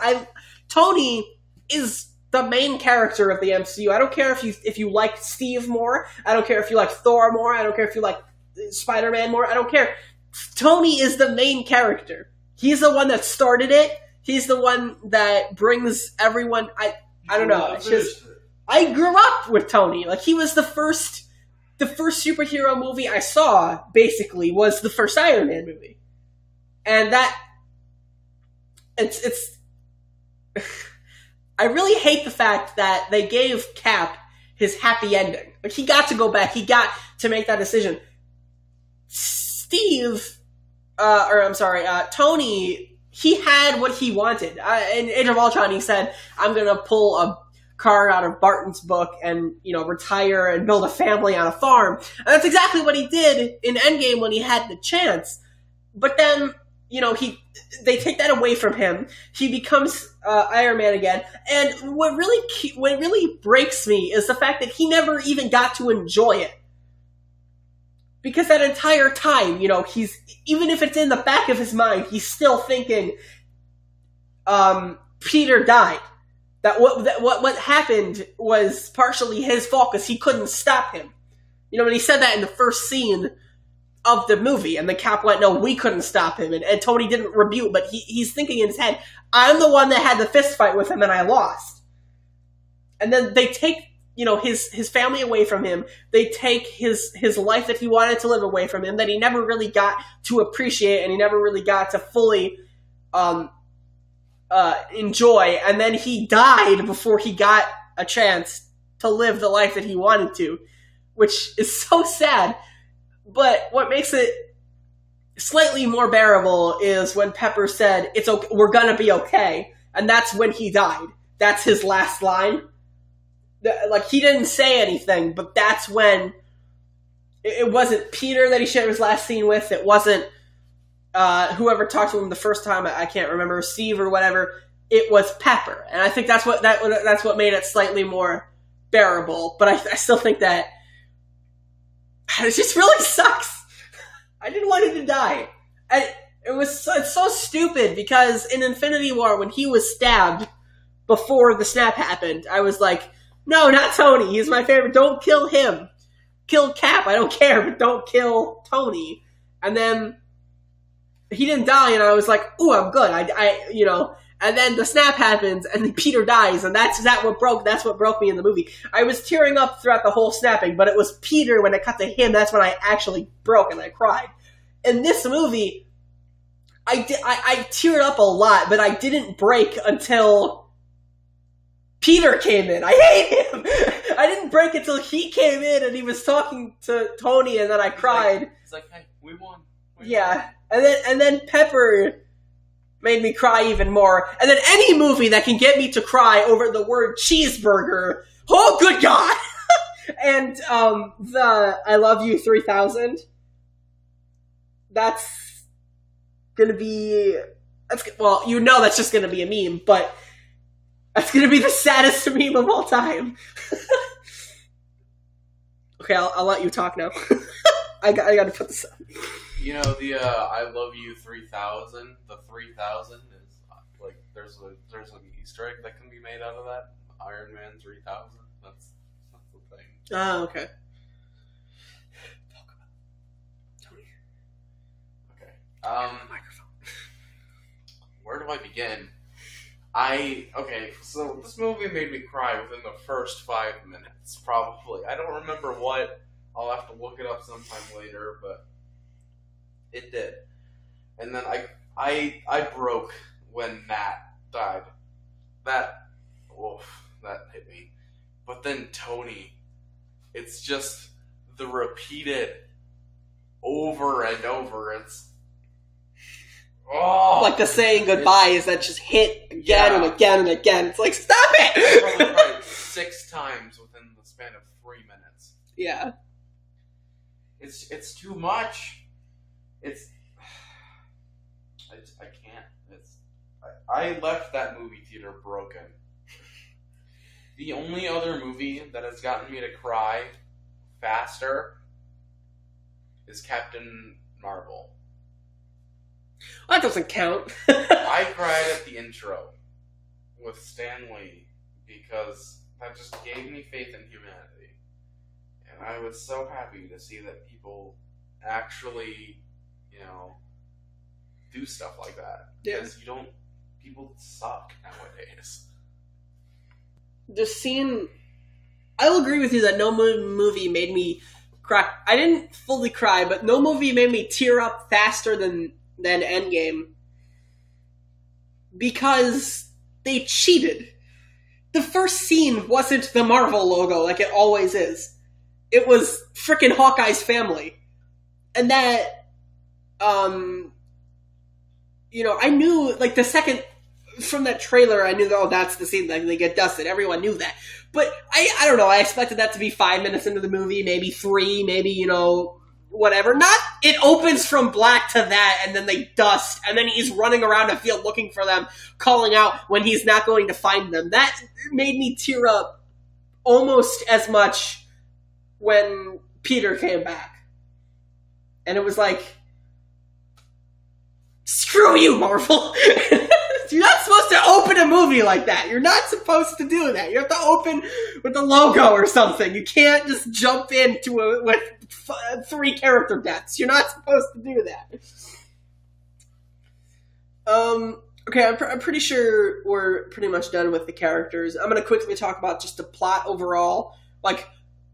Tony is the main character of the MCU. I don't care if you like Steve more, I don't care if you like Thor more, I don't care if you like Spider-Man more, I don't care. Tony is the main character. He's the one that started it, he's the one that brings everyone, I don't know, it's just, I grew up with Tony, like he was the first superhero movie I saw, basically, was the first Iron Man movie. And that, it's I really hate the fact that they gave Cap his happy ending. Like, he got to go back, he got to make that decision. Tony, he had what he wanted. In Age of Ultron, he said, I'm gonna pull a card out of Barton's book and, retire and build a family on a farm. And that's exactly what he did in Endgame when he had the chance. But then, they take that away from him. He becomes Iron Man again. And what really breaks me is the fact that he never even got to enjoy it. Because that entire time, he's, even if it's in the back of his mind, he's still thinking, Peter died. That what happened was partially his fault because he couldn't stop him. When he said that in the first scene of the movie, and the Cap went, no, we couldn't stop him, and Tony didn't rebuke, but he's thinking in his head, I'm the one that had the fist fight with him and I lost. And then they take his family away from him. They take his life that he wanted to live away from him, that he never really got to appreciate and he never really got to fully enjoy. And then he died before he got a chance to live the life that he wanted to, which is so sad. But what makes it slightly more bearable is when Pepper said, "It's okay, we're gonna be okay," and that's when he died. That's his last line. Like, he didn't say anything, but that's when it wasn't Peter that he shared his last scene with. It wasn't whoever talked to him the first time. I can't remember, Steve or whatever. It was Pepper, and I think that's what made it slightly more bearable. But I still think that it just really sucks. I didn't want him to die. It's so stupid, because in Infinity War, when he was stabbed before the snap happened, I was like, no, not Tony. He's my favorite. Don't kill him. Kill Cap. I don't care, but don't kill Tony. And then he didn't die, and I was like, ooh, I'm good. And then the snap happens, and then Peter dies, and that's what broke me in the movie. I was tearing up throughout the whole snapping, but it was Peter, when it cut to him, that's when I actually broke and I cried. In this movie, I teared up a lot, but I didn't break until Peter came in. I hate him! I didn't break until he came in and he was talking to Tony, and then I cried. He's like, hey, we won. Yeah. And then Pepper made me cry even more. And then any movie that can get me to cry over the word cheeseburger, oh good God! And the I Love You 3000, that's gonna be, that's just gonna be a meme, but that's gonna be the saddest meme of all time. Okay, I'll let you talk now. I gotta put this up. You know, the I Love You 3000, the 3000 is, like, there's an Easter egg that can be made out of that. Iron Man 3000. That's the thing. Oh, okay. Okay. Where do I begin? So this movie made me cry within the first 5 minutes, probably. I don't remember what. I'll have to look it up sometime later, but it did. And then I broke when Nat died. That hit me. But then Tony, it's just the repeated over and over. It's like the saying goodbyes that just hit again and again and again. It's like, stop it! Probably cried 6 times within the span of 3 minutes. Yeah. It's too much. I can't. I left that movie theater broken. The only other movie that has gotten me to cry faster is Captain Marvel. Well, that doesn't count. I cried at the intro with Stan Lee because that just gave me faith in humanity. And I was so happy to see that people actually, do stuff like that. Because people suck nowadays. The scene, I'll agree with you that no movie made me cry. I didn't fully cry, but no movie made me tear up faster than Endgame. Because they cheated. The first scene wasn't the Marvel logo like it always is. It was frickin' Hawkeye's family. And that, I knew, like, the second, from that trailer, I knew that, that's the scene, like, they get dusted. Everyone knew that. But, I don't know, I expected that to be 5 minutes into the movie, maybe 3, maybe, whatever. Not, it opens from black to that, and then they dust, and then he's running around a field looking for them, calling out when he's not going to find them. That made me tear up almost as much when Peter came back. And it was like, screw you, Marvel! You're not supposed to open a movie like that. You're not supposed to do that. You have to open with the logo or something. You can't just jump into it with 3 character deaths. You're not supposed to do that. Okay, I'm pretty sure we're pretty much done with the characters. I'm going to quickly talk about just the plot overall. Like,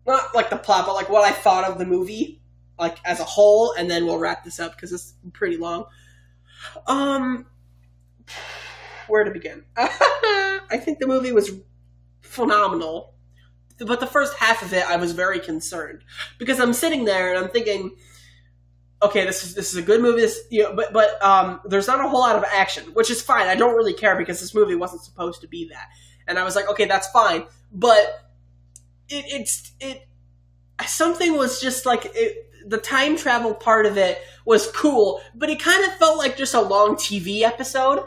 not like the plot, but like what I thought of the movie, like as a whole, and then we'll wrap this up because it's pretty long. Where to begin? I think the movie was phenomenal. But the first half of it, I was very concerned. Because I'm sitting there and I'm thinking, okay, this is a good movie. But there's not a whole lot of action, which is fine. I don't really care because this movie wasn't supposed to be that. And I was like, okay, that's fine. But something was just like the time travel part of it was cool, but it kind of felt like just a long TV episode.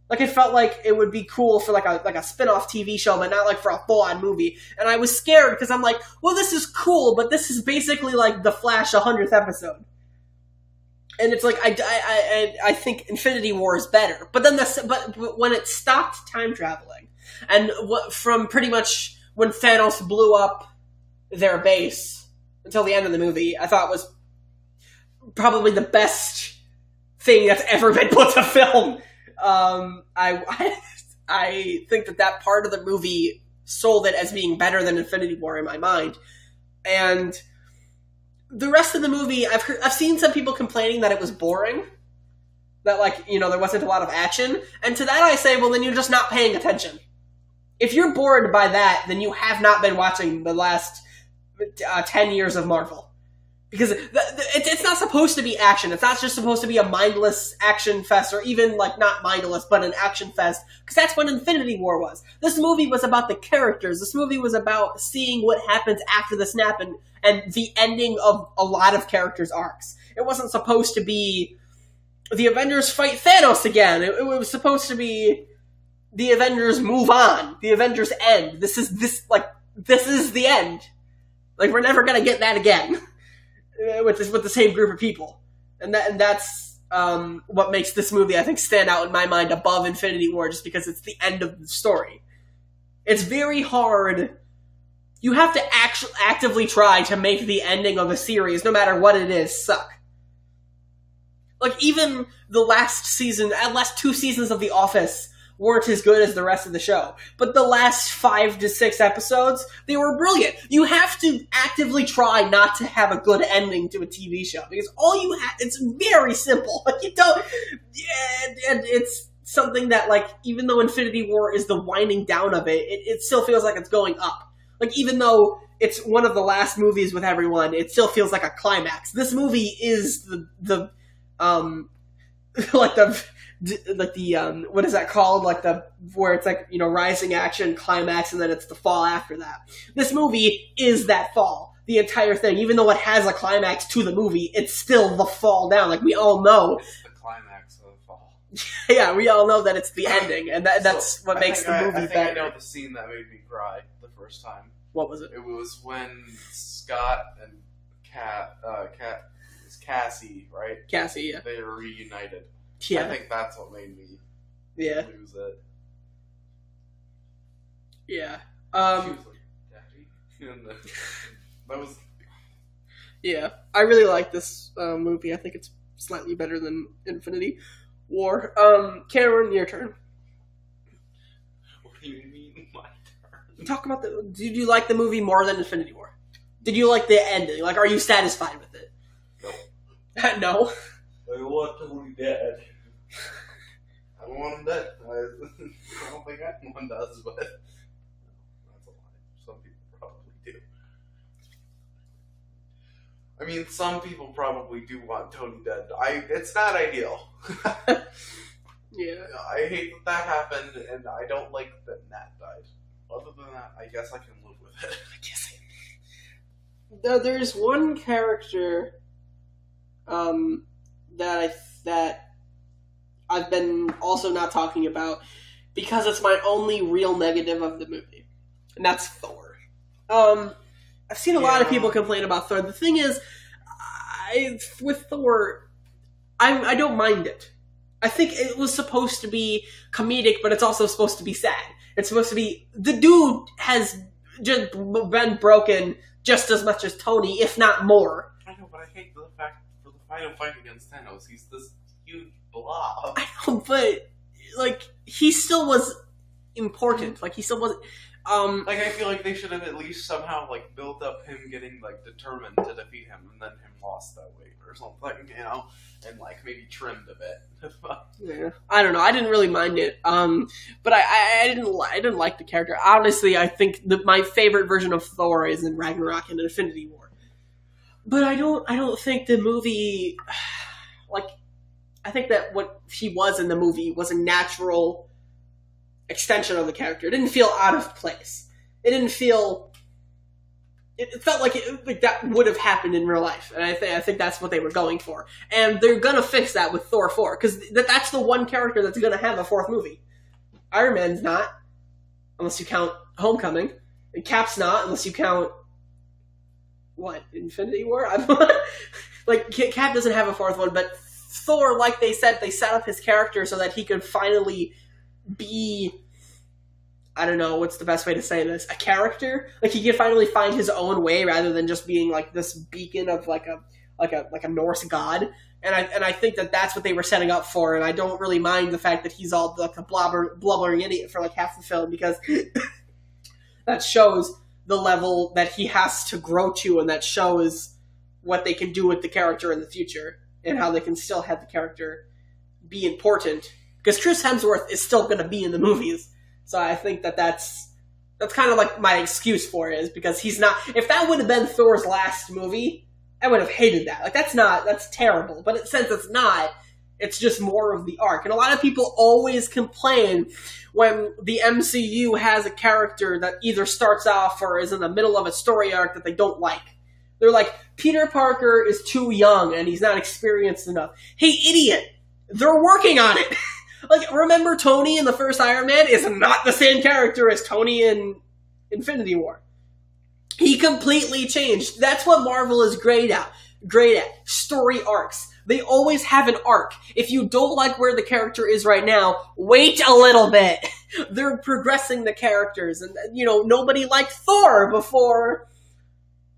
Like, it felt like it would be cool for like a spin-off TV show, but not like for a full-on movie. And I was scared because I'm like, well, this is cool, but this is basically like The Flash 100th episode. And it's like, I think Infinity War is better. But then but when it stopped time traveling, and from pretty much when Thanos blew up their base until the end of the movie, I thought was probably the best thing that's ever been put to film. I think that part of the movie sold it as being better than Infinity War in my mind. And the rest of the movie, I've seen some people complaining that it was boring. That, like, there wasn't a lot of action. And to that I say, well, then you're just not paying attention. If you're bored by that, then you have not been watching the last 10 years of Marvel. Because it's not supposed to be action. It's not just supposed to be a mindless action fest, or even, like, not mindless, but an action fest. Because that's what Infinity War was. This movie was about the characters. This movie was about seeing what happens after the snap and the ending of a lot of characters' arcs. It wasn't supposed to be the Avengers fight Thanos again. It was supposed to be the Avengers move on. The Avengers end. This is the end. Like, we're never gonna get that again. With the same group of people, and that's what makes this movie, I think, stand out in my mind above Infinity War, just because it's the end of the story. It's very hard. You have to actively try to make the ending of a series, no matter what it is, suck. Like, even the last 2 seasons of The Office weren't as good as the rest of the show. But the last 5 to 6 episodes, they were brilliant. You have to actively try not to have a good ending to a TV show, because all you have, it's very simple. Like, you don't, and it's something that, like, even though Infinity War is the winding down of it still feels like it's going up. Like, even though it's one of the last movies with everyone, it still feels like a climax. This movie is the what is that called? Like where it's like, rising action, climax, and then it's the fall after that. This movie is that fall. The entire thing. Even though it has a climax to the movie, it's still the fall down. Like, we all know. It's the climax of the fall. Yeah, we all know that it's the ending, and that's what makes the movie better. I know the scene that made me cry the first time. What was it? It was when Scott and Cassie, right? Cassie, yeah. They were reunited. Yeah. I think that's what made me lose it. Yeah. She was like, Daddy. And that was... Yeah. I really like this movie. I think it's slightly better than Infinity War. Cameron, your turn. What do you mean, my turn? Talk about did you like the movie more than Infinity War? Did you like the ending? Like, are you satisfied with it? No. No? I want Tony dead. I don't want him dead. I don't think anyone does, but that's a lie. Some people probably do. I mean, some people probably do want Tony dead. It's not ideal. Yeah. I hate that happened, and I don't like that Nat died. Other than that, I guess I can live with it. I guess there's one character that I've been also not talking about because it's my only real negative of the movie, and that's Thor. I've seen a lot of people complain about Thor. The thing is, with Thor, I don't mind it. I think it was supposed to be comedic, but it's also supposed to be sad. It's supposed to be, the dude has just been broken just as much as Tony, if not more. I know, but I hate the fact for the final fight against Thanos, he's this huge blob. I know, but like he still was important. Like he still wasn't. Like, I feel like they should have at least somehow, like, built up him getting, like, determined to defeat him, and then him lost that weight or something, you know? And, like, maybe trimmed a bit. Yeah. I don't know. I didn't really mind it. But I didn't like the character. Honestly, I think my favorite version of Thor is in Ragnarok and Infinity War. But I don't think the movie, like, I think that what he was in the movie was a natural extension of the character. It didn't feel out of place. It didn't feel. It felt like that would have happened in real life, and I think that's what they were going for. And they're gonna fix that with Thor 4 because that's the one character that's gonna have a fourth movie. Iron Man's not, unless you count Homecoming, and Cap's not, unless you count what, Infinity War. Like Cap doesn't have a fourth one, but Thor, like they said, they set up his character so that he could finally be, I don't know what's the best way to say this, a character. Like he could finally find his own way rather than just being like this beacon of like a Norse god. And I think that that's what they were setting up for. And I don't really mind the fact that he's all like a blubbering idiot for like half the film, because that shows the level that he has to grow to, and that shows what they can do with the character in the future and how they can still have the character be important. Because Chris Hemsworth is still going to be in the movies. So I think that's kind of like my excuse for it, is because he's not. If that would have been Thor's last movie, I would have hated that. Like, that's terrible. But since it's not, it's just more of the arc. And a lot of people always complain when the MCU has a character that either starts off or is in the middle of a story arc that they don't like. They're like, Peter Parker is too young and he's not experienced enough. Hey, idiot! They're working on it! Like, remember Tony in the first Iron Man is not the same character as Tony in Infinity War. He completely changed. That's what Marvel is great at. Story arcs. They always have an arc. If you don't like where the character is right now, wait a little bit. They're progressing the characters. And, you know, nobody liked Thor before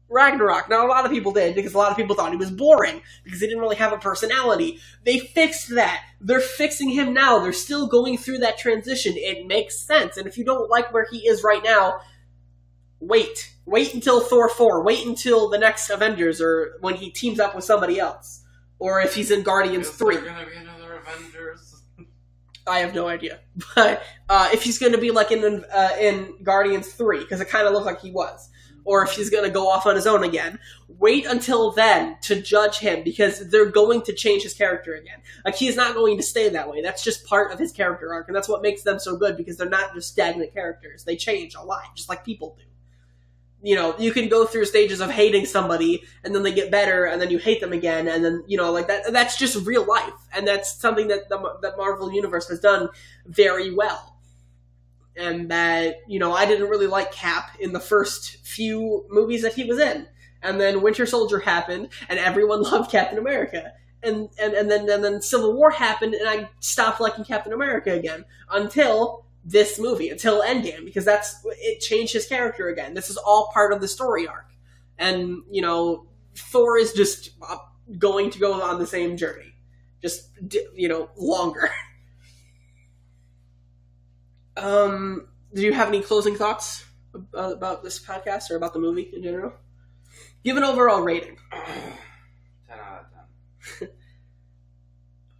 Ragnarok. Now, a lot of people did, because a lot of people thought he was boring, because he didn't really have a personality. They fixed that. They're fixing him now. They're still going through that transition. It makes sense. And if you don't like where he is right now, wait. Wait until Thor 4. Wait until the next Avengers, or when he teams up with somebody else. Or if he's in Guardians 3. Is there going to be another Avengers? I have no idea. But if he's going to be like in Guardians 3, because it kind of looked like he was. Or if he's going to go off on his own again. Wait until then to judge him, because they're going to change his character again. Like, he's not going to stay that way. That's just part of his character arc, and that's what makes them so good, because they're not just stagnant characters. They change a lot, just like people do. You know, you can go through stages of hating somebody, and then they get better, and then you hate them again, and then, you know, like that's just real life. And that's something that the Marvel Universe has done very well. And that, you know, I didn't really like Cap in the first few movies that he was in. And then Winter Soldier happened, and everyone loved Captain America. And then Civil War happened, and I stopped liking Captain America again. Until this movie, until Endgame, because it changed his character again. This is all part of the story arc. And, you know, Thor is just going to go on the same journey. Just, you know, longer. Do you have any closing thoughts about this podcast or about the movie in general? Give an overall rating. 10 out of 10.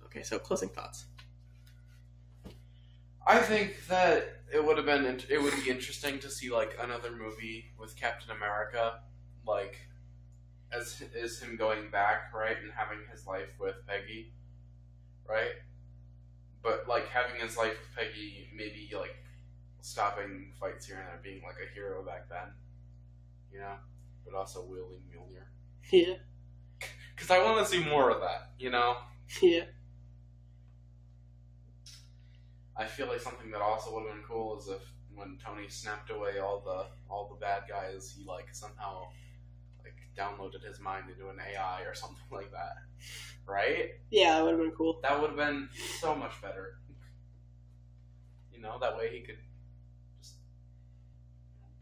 Okay, so closing thoughts. I think that it would be interesting to see like another movie with Captain America, like as him going back, right, and having his life with Peggy, right? But like having his life with Peggy, maybe like stopping fights here and there, being like a hero back then, you know, but also wielding Mjolnir. Yeah. Because I want to see more of that, you know. Yeah. I feel like something that also would have been cool is if when Tony snapped away all the bad guys, he like somehow like downloaded his mind into an AI or something like that, right? Yeah, that would have been cool. That would have been so much better. You know, that way he could just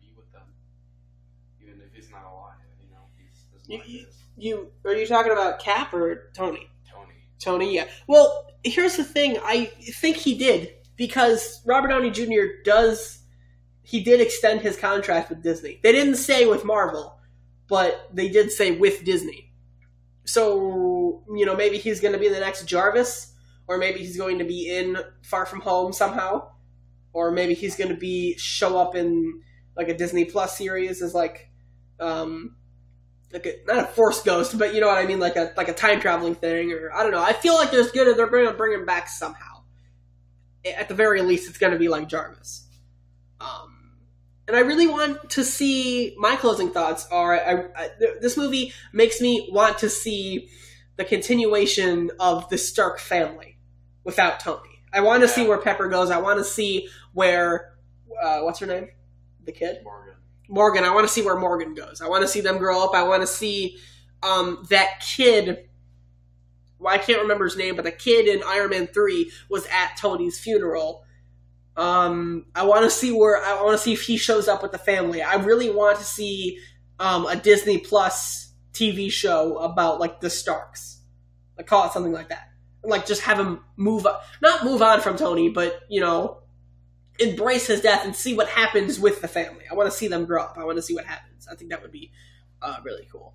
be with them, even if he's not alive. You know, his mind is. Are you talking about Cap or Tony? Tony. Tony, yeah. Well, here's the thing. I think he did because Robert Downey Jr. did extend his contract with Disney. They didn't say with Marvel, but they did say with Disney. So, maybe he's going to be the next Jarvis, or maybe he's going to be in Far From Home somehow, or maybe he's going to show up in like a Disney Plus series as not a Force ghost, but you know what I mean, like a time traveling thing, or I don't know. I feel like they're going to bring him back somehow. At the very least, it's going to be like Jarvis. And I really want to see. My closing thoughts are: this movie makes me want to see the continuation of the Stark family without Tony. I want to see where Pepper goes. I want to see where what's her name, the kid. Morgan. I want to see where Morgan goes. I want to see them grow up. I want to see that kid. Well, I can't remember his name, but the kid in Iron Man 3 was at Tony's funeral. I want to see if he shows up with the family. I really want to see a Disney Plus TV show about like the Starks. Like call it something like that. Like just have him not move on from Tony, but embrace his death and see what happens with the family. I want to see them grow up. I want to see what happens. I think that would be really cool.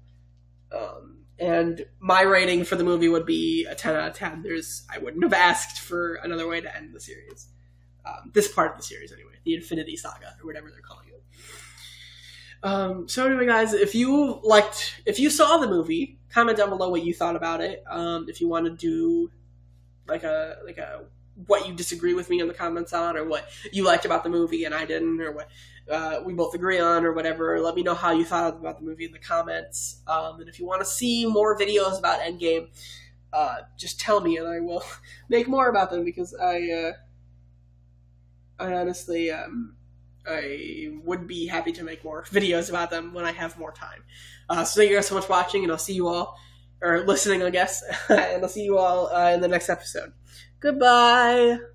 And my rating for the movie would be a 10 out of 10. I wouldn't have asked for another way to end the series. This part of the series, anyway. The Infinity Saga, or whatever they're calling it. So anyway, guys, if you saw the movie, comment down below what you thought about it. If you want to do like a what you disagree with me in the comments on, or what you liked about the movie and I didn't, or what we both agree on, or whatever. Let me know how you thought about the movie in the comments. And if you want to see more videos about Endgame, just tell me and I will make more about them, because I honestly, I would be happy to make more videos about them when I have more time. So thank you guys so much for watching, and I'll see you all, or listening, I guess, and I'll see you all in the next episode. Goodbye!